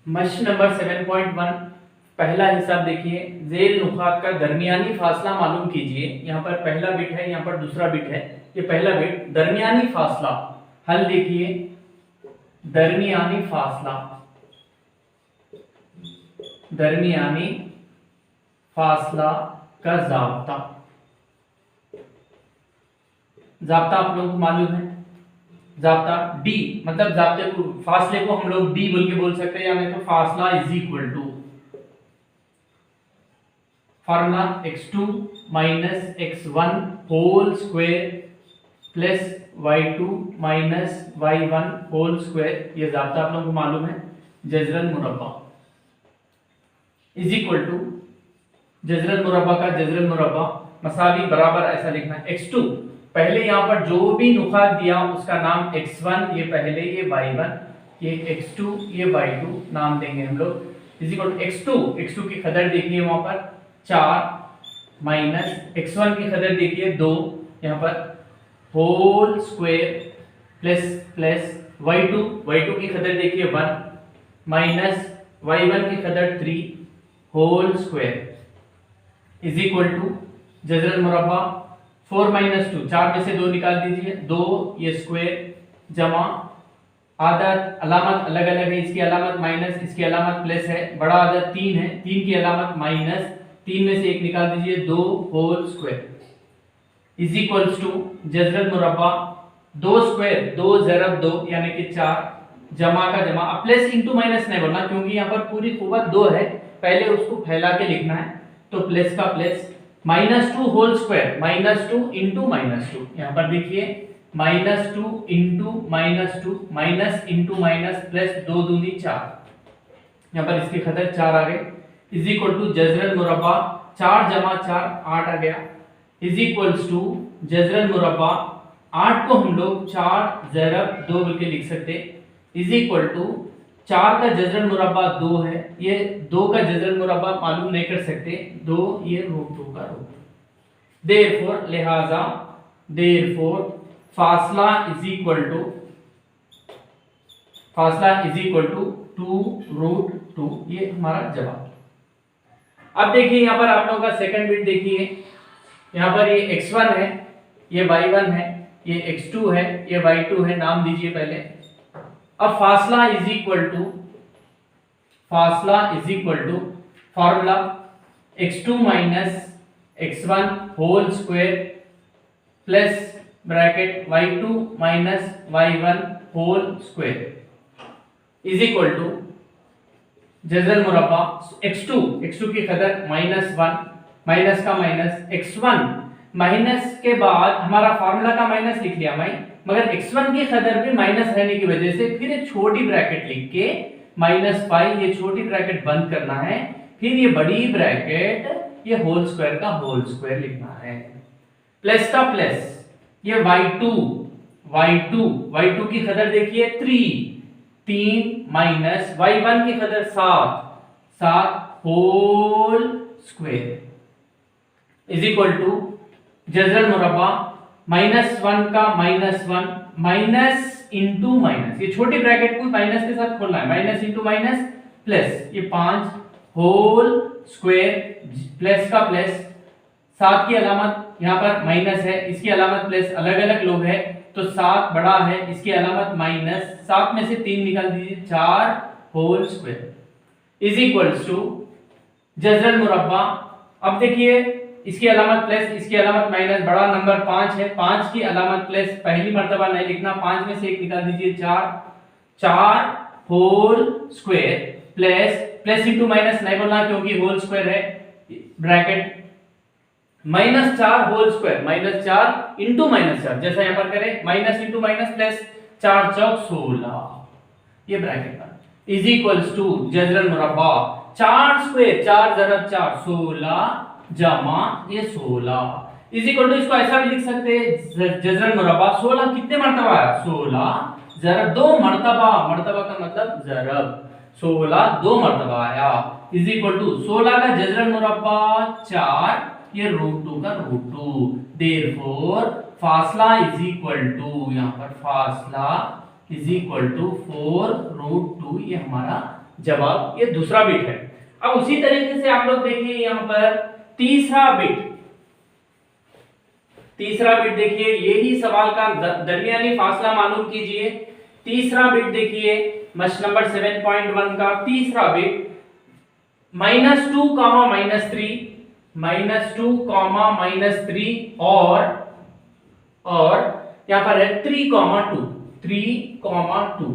मश नंबर 7.1 पहला हिसाब देखिए, जेल नुकात का दरमियानी फासला मालूम कीजिए। यहाँ पर पहला बिट है, यहाँ पर दूसरा बिट है। ये पहला बिट दरमियानी फासला, हल देखिए, दरमियानी फासला, दरमियानी फासला का जाब्ता। जाब्ता आप लोगों को मालूम है, जाब्ता डी, मतलब जाब्ते को, फासले को हम लोग डी बोल के बोल सकते हैं, या नहीं तो फासला is equal to formula x2 minus x1 whole square plus y2 minus y1 whole square. ये जाब्ता आप लोगों को मालूम है। जजरन मुरब्बा इज इक्वल टू जजरन मुरब्बा का जजरन मुरब्बा मसावी बराबर ऐसा लिखना है। x2 पहले यहाँ पर जो भी नुकात दिया उसका नाम x1, ये पहले, ये y1, ये x2, ये y2 नाम देंगे हम लोग। इज इक्वल टू x2 की कदर देखिए वहां पर 4 माइनस x1 की कदर देखिए 2, यहाँ पर whole square plus plus y2 की कदर देखिए 1 माइनस y1 की कदर 3 whole square is equal to जजरन मुरब्बा 4 माइनस 2, 4 में से 2 निकाल दीजिए, 2 ये स्क्वायर जमा आदत अलामत अलग अलग है, इसकी अलामत माइनस, इसकी अलामत प्लस है। बड़ा आदत 3 है, 3 की अलामत माइनस, 3 में से 1 निकाल दीजिए, 2 whole square is equals to जजरन मुरब्बा 2 स्क्वायर 2 ज़रब 2 यानी कि 4 जमा का जमा। अब प्लस इंटू माइनस नहीं बोलना क्योंकि यहाँ पर पूरी कुव्वत 2 है, पहले उसको फैला के लिखना है। तो प्लस का प्लस -2 होल स्क्वायर, -2 इंटू -2, यहाँ पर देखिए -2 into -2 minus into minus plus 2 दूनी 4, यहाँ पर इसकी खतर 4 आ गए इज इक्वल टू जजरन मुरब्बा 4 जमा 4 8 आ गया इज इक्वल्स टू जजरन मुरब्बा 8 को हम लोग 4 ज़रब 2 बोल के लिख सकते इज इक्वल टू 4 का जजरन मुरब्बा 2 है, ये 2 का जजरन मुरब्बा मालूम नहीं कर सकते, 2 ये √2 का √2। देयरफॉर लिहाजा देयरफॉर फासला इज इक्वल टू 2√2, ये हमारा जवाब। अब देखिए यहाँ पर आप लोगों का सेकंड बिट देखिए, यहाँ पर ये x1 है, ये y1 है, ये x2 है, ये y2 है, नाम दीजिए पहले। अब फासला is equal to formula x2 minus x1 whole square plus bracket y2 minus y1 whole square is equal to जजरन मुरब्बा x2 की कदर -1 माइनस का माइनस x1 माइनस के बाद हमारा फार्मूला का माइनस लिख लिया मैं, मगर x1 की कदर भी माइनस रहने की वजह से फिर एक छोटी ब्रैकेट लिख के -5, ये छोटी ब्रैकेट बंद करना है, फिर ये बड़ी ब्रैकेट ये होल स्क्वायर का होल स्क्वायर लिखना है, प्लस का प्लस ये y2 की कदर देखिए 3 माइनस y1 की कदर 7 whole square is equal to जजरन मुरब्बा -1 का -1 माइनस इंटू माइनस, ये छोटी ब्रैकेट को माइनस के साथ खोलना है, माइनस इंटू माइनस प्लस ये 5 होल स्क्वायर प्लस का प्लस, 7 की अलामत यहाँ पर माइनस है, इसकी अलामत प्लस, अलग अलग लोग है तो 7 बड़ा है, इसकी अलामत माइनस, 7 में से 3 निकाल दीजिए, 4 whole square is equals to जजरन मुरब्बा। अब देखिए इसकी अलामत प्लस, इसकी अलामत माइनस, बड़ा नंबर 5 है, 5 की अलामत प्लस, पहली मर्तबा नहीं लिखना, 5 में से 1 निकाल दीजिए, 4 whole square plus into minus नहीं बोलना क्योंकि होल स्क्वायर है, ब्रैकेट -4 होल स्क्वायर, -4 इंटू -4, जैसा यहाँ पर करें, माइनस इंटू माइनस प्लस, 4 चौक 16, ये ब्रैकेट का इज इक्वल्स टू जजरन मुरब्बा 4 स्क्वायर 4 ज़रब 4 16 जमा ये 16 इज इक्वल टू, इसको ऐसा भी लिख सकते हैं जजरन मुरब्बा 16 कितने मर्तबा आया, 16 ज़रब 2 मर्तबा, मर्तबा का मतलब ज़रब, 16 2 मर्तबा आया इज इक्वल टू 16 का जजरन मुरब्बा 4, ये √2 का √2। देयरफॉर फासला इज इक्वल टू, यहाँ पर फासला इज इक्वल टू 4√2, ये हमारा जवाब ये दूसरा बिट है। अब उसी तरीके से आप लोग देखिए यहाँ पर तीसरा बिट देखिए, यही सवाल का दरमियानी फासला मालूम कीजिए। तीसरा बिट देखिए मस्ट नंबर 7.1 का तीसरा बिट -2, -3 और यहाँ पर है 3,2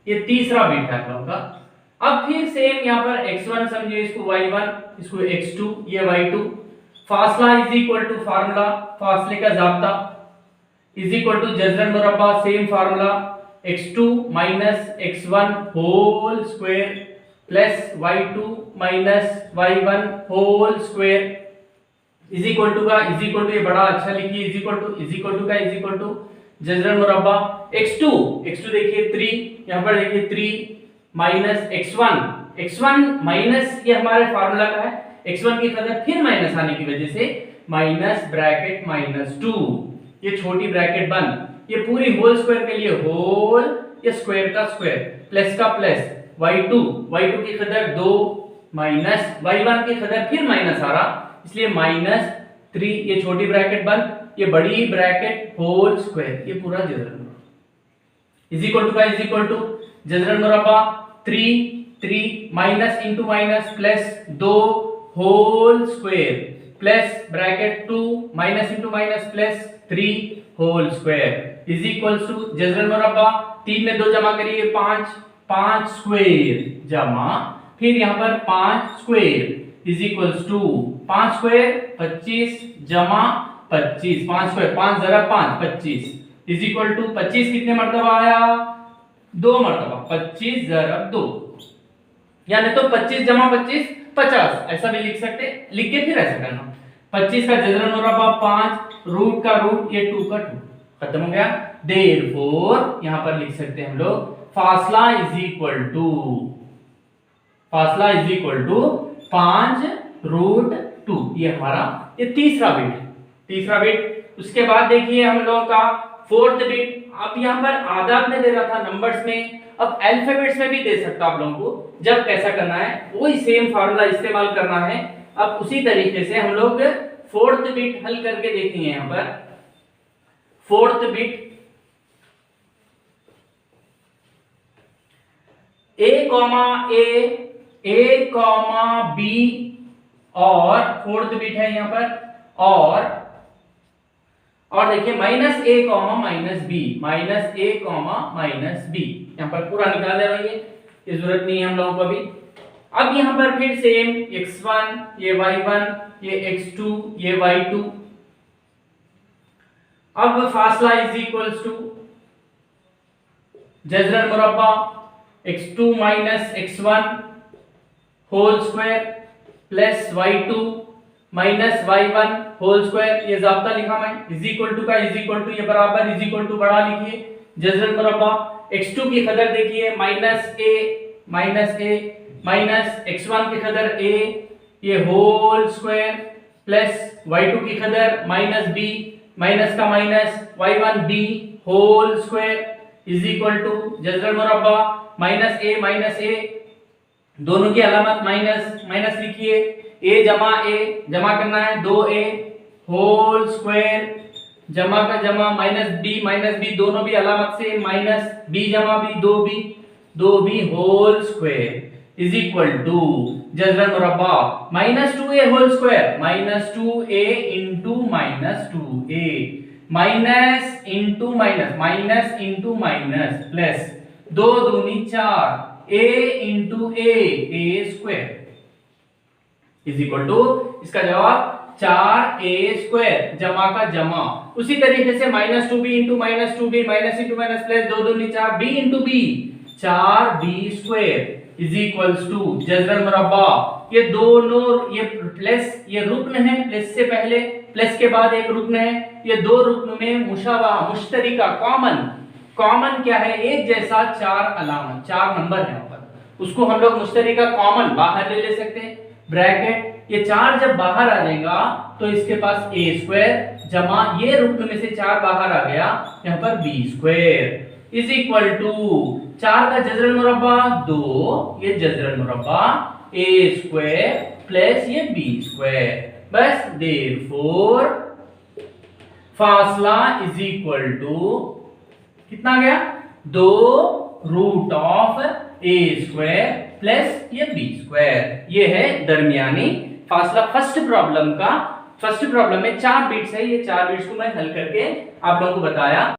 ये तीसरा बिट है आप लोगों का। अब फिर सेम यहाँ पर x1 समझिए, इसको y1, इसको x2, ये y2। फासला इज इक्वल टू फार्मूला, फासले का जाब्ता इज इक्वल टू जजरन मुरब्बा, same formula x2 minus x1 whole square plus y2 minus y1 whole square is equal to ये बड़ा अच्छा लिखिए, इज इक्वल टू जजरन मुरब्बा x2 देखिए 3, यहाँ पर देखिए 3 माइनस x1 माइनस, ये हमारे फार्मूला का है, x1 की कदर फिर माइनस आने की वजह से माइनस ब्रैकेट -2, ये छोटी ब्रैकेट बंद, ये पूरी होल स्क्वायर के लिए होल, ये स्क्वायर का स्क्वायर, प्लस का प्लस, y2 की कदर 2 माइनस y1 की कदर फिर माइनस आ रहा, इसलिए -3, ये छोटी ब्रैकेट बंद, ये बड़ी ब्रैकेट होल स्क्वायर, ये पूरा जजरन इज इक्वल टू जजरन मुरब्बा 3 minus into minus plus 2 whole square plus bracket 2 minus into minus plus 3 whole square is equal to जजरन मुरब्बा 3 में 2 जमा करिए 5 स्क्वायर जमा फिर यहाँ पर 5 square is equal to 5 square 25 जमा 25, 5 स्क्वायर 5 जरा 5 25 इज इक्वल टू 25 कितने मर्तबा आया, 2 मर्तबा, 25 जरब 2, यानी तो 25 जमा 25 50, ऐसा भी लिख सकते, लिख के फिर ऐसा करना, 25 का जजरन मुरब्बा 5, रूट का रूट, ये 2 का 2, खत्म हो गया। देयरफॉर यहां पर लिख सकते हैं हम लोग फासला इज इक्वल टू 5√2, ये हमारा ये तीसरा बिट। उसके बाद देखिए हम लोगों का फोर्थ बिट, अब यहाँ पर आदाब में दे रहा था नंबर्स में, अब अल्फाबेट्स में भी दे सकता आप लोगों को, जब कैसा करना है वही सेम फार्मूला इस्तेमाल करना है। अब उसी तरीके से हम लोग फोर्थ बिट हल करके देखेंगे। यहाँ पर फोर्थ बिट a, b और फोर्थ बिट है यहाँ पर और देखिए -a, -b, यहाँ पर पूरा निकाल दे रही है, ये जरूरत नहीं है हम लोगों को अभी। अब यहाँ पर फिर सेम x1, ये y1, ये x2, ये y2। अब फासला इज इक्वल टू जजरन मुरब्बा x2 minus x1 whole square plus y2 minus y1 whole square, ये जाब्ता लिखा मैं, इज इक्वल टू ये बराबर इज इक्वल टू बड़ा लिखिए जजरन मुरब्बा x2 की कदर देखिए -a माइनस x1 की कदर a, ये होल स्क्वायर प्लस y2 की कदर -b, माइनस का minus y1b whole square is equal to जजरन मुरब्बा -a दोनों की अलामत माइनस लिखिए, a जमा करना है 2a होल स्क्वायर जमा का जमा -b दोनों भी अलामत से माइनस b जमा b 2b whole square is equal to जजरन मुरब्बा -2a whole square -2a into -2a minus into minus plus 2 दूनी 4 a into a square is equal to इसका जवाब 4a स्क्वायर जमा का जमा। उसी तरीके से -2b into -2b minus into minus plus 2 दूनी 4 b into b 4b square is equals to जजरन मुरब्बा, ये दोनों ये प्लस ये रुक्न है, प्लस से पहले प्लस के बाद एक रुक्न है, ये दो रुक्न में मुशाबहा मुश्तरिका कॉमन क्या है, एक जैसा 4 अलामत 4 नंबर है यहाँ पर, उसको हम लोग मुश्तरिका कॉमन बाहर ले सकते हैं ब्रैकेट, ये 4 जब बाहर आ जाएगा तो इसके पास a स्क्वायर जमा ये रुक्न में से 4 बाहर आ गया यहाँ पर b square is equal to 4 का जजरन मुरब्बा 2, ये जजरन मुरब्बा a स्क्वायर प्लस ये b स्क्वायर, बस देयरफॉर फासला इज इक्वल टू कितना आ गया 2 root of a square plus ये b स्क्वायर। ये है दरमियानी फासला फर्स्ट प्रॉब्लम का। फर्स्ट प्रॉब्लम में 4 बिट्स है, ये 4 बिट्स को मैं हल करके आप लोगों को बताया।